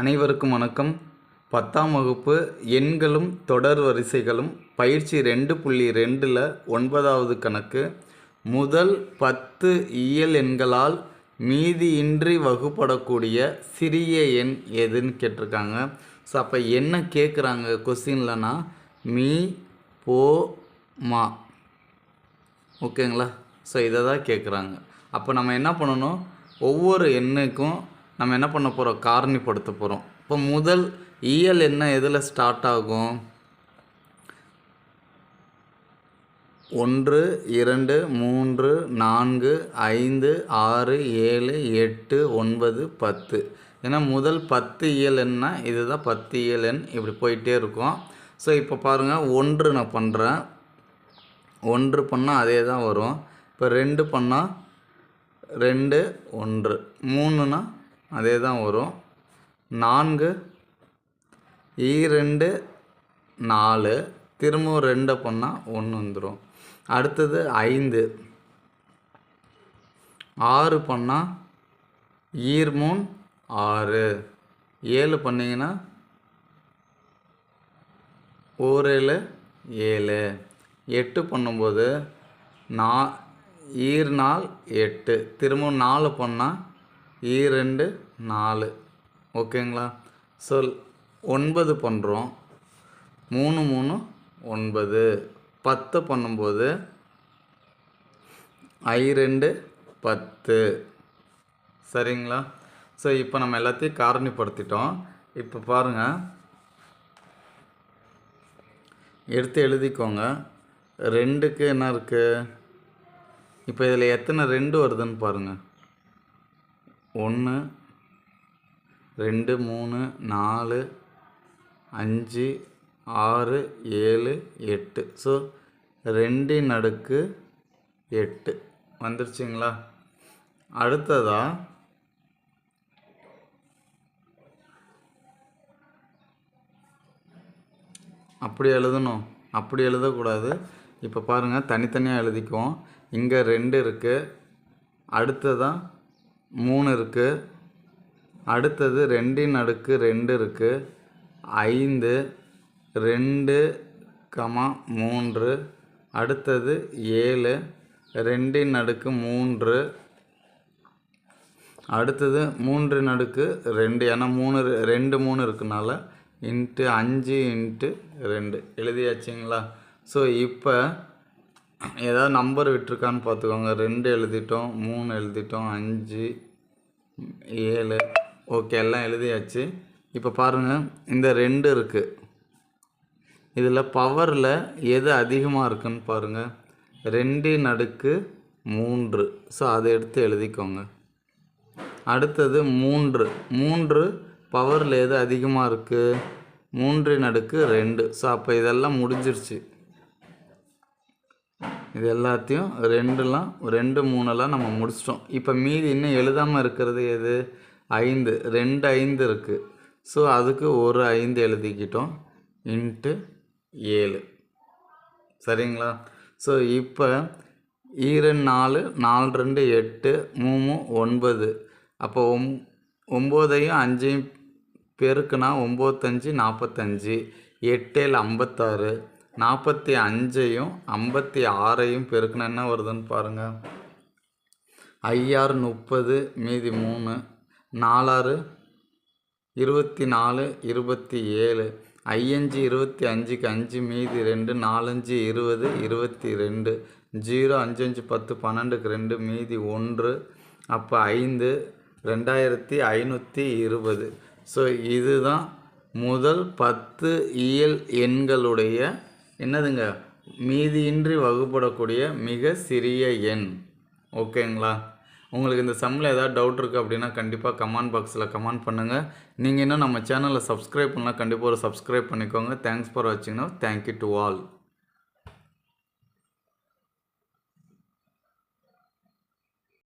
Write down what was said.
அனைவருக்கும் வணக்கம். 10ஆம் வகுப்பு எண்களும் தொடர் வரிசைகளும் பயிற்சி 2.2ல் 9வது கணக்கு. முதல் 10 இயல் எண்களால் மீதியின்றி வகுப்படக்கூடிய சிறிய எண் எதுன்னு கேட்டிருக்காங்க. ஸோ அப்போ என்ன கேட்குறாங்க கொஸ்டின்லனா மீ போ மா, ஓகேங்களா? ஸோ இதை தான் கேட்குறாங்க. அப்போ நம்ம என்ன பண்ணணும், ஒவ்வொரு எண்ணுக்கும் நம்ம என்ன பண்ண போகிறோம், காரணிப்படுத்த போகிறோம். இப்போ முதல் இயல் என்ன எதில் ஸ்டார்ட் ஆகும்? 1 2 3 4 5 6 7 8 9 10. ஏன்னா முதல் 10 இயல் எண்ணா இதுதான் 10 இயல் எண். இப்படி போயிட்டே இருக்கும். ஸோ இப்போ பாருங்கள், 1 நான் பண்ணுறேன். 1 பண்ணால் அதே தான் வரும். இப்போ 2 பண்ணால் 2 1, 3னா அதே தான் வரும். 4 2 4, திரும்பவும் 2 பண்ணால் 1 வந்துடும். அடுத்தது 5 6 பண்ணால் 3 6, 7 பண்ணிங்கன்னா 1 7 7, 8 பண்ணும்போது 4 8, திரும்பவும் 4 பண்ணால் 2 4, ஓகேங்களா? ஸோ 9 பண்ணுறோம். 3 3 9, 10 பண்ணும்போது 2 10, சரிங்களா? ஸோ இப்போ நம்ம எல்லாத்தையும் காரணிப்படுத்திட்டோம். இப்போ பாருங்கள், எடுத்து எழுதிக்கோங்க. 2க்கு என்ன இருக்குது? இப்போ இதில் எத்தனை 2 வருதுன்னு பாருங்கள். 1 2 3 4 5 6 7 8. ஸோ 2 8 வந்துருச்சுங்களா? அடுத்ததா அப்படி எழுதணும், அப்படி எழுதக்கூடாது. இப்போ பாருங்கள், தனித்தனியாக எழுதிக்குவோம். இங்கே 2 இருக்குது, அடுத்ததான் 3 இருக்குது, அடுத்தது 2 2 இருக்குது, 5 2 3, அடுத்தது 7 2 3, அடுத்தது 3 2, ஏன்னா 2 3 இருக்குனால இன்ட்டு 5 இன்ட்டு 2 எழுதியாச்சுங்களா? ஸோ இப்போ ஏதாவது நம்பர் விட்டுருக்கான்னு பார்த்துக்கோங்க. 2 எழுதிட்டோம், 3 எழுதிட்டோம், 5 7, ஓகே, எல்லாம் எழுதியாச்சு. இப்போ பாருங்கள், இந்த 2 இருக்குது. இதில் பவரில் எது அதிகமாக இருக்குன்னு பாருங்கள். 2 3, ஸோ அதை எடுத்து எழுதிக்கோங்க. அடுத்தது 3 பவரில் எது அதிகமாக இருக்குது? 3 2, ஸோ அப்போ இதெல்லாம் முடிஞ்சிருச்சு. இது எல்லாத்தையும் 2 3 நம்ம முடிச்சிட்டோம். இப்போ மீதி இன்னும் எழுதாமல் இருக்கிறது எது? 5 2 5 இருக்குது. ஸோ அதுக்கு ஒரு 5 எழுதிக்கிட்டோம், இன்ட்டு 7, சரிங்களா? ஸோ இப்போ 2 4 4 2 8 3 9. அப்போ 9ஐயும் 5ஐயும் பெருக்குனா 9 5 45, 8 7 56, 45ஐயும் 56ஐயும் பெருக்குனா என்ன வருதுன்னு பாருங்கள். 5 6 30, மீதி 3, 4 6 24 27, 5 25க்கு 5, மீதி 2, 4 5 20 22, 0 5 5 10 12க்கு 2, மீதி 1. அப்போ 5 2520. ஸோ இதுதான் முதல் 10 இயல் எண்களுடைய என்னதுங்க, மீதியின்றி வகுப்படக்கூடிய மிக சிறிய எண். ஓகேங்களா? உங்களுக்கு இந்த சம்மில் ஏதாவது டவுட் இருக்குது அப்படின்னா கண்டிப்பாக கமெண்ட் பாக்ஸில் கமெண்ட் பண்ணுங்கள். நீங்கள் இன்னும் நம்ம சேனலை சப்ஸ்கிரைப் பண்ணால் கண்டிப்பாக ஒரு சப்ஸ்கிரைப் பண்ணிக்கோங்க. தேங்க்ஸ் ஃபார் வாட்சிங். Now thank you to all.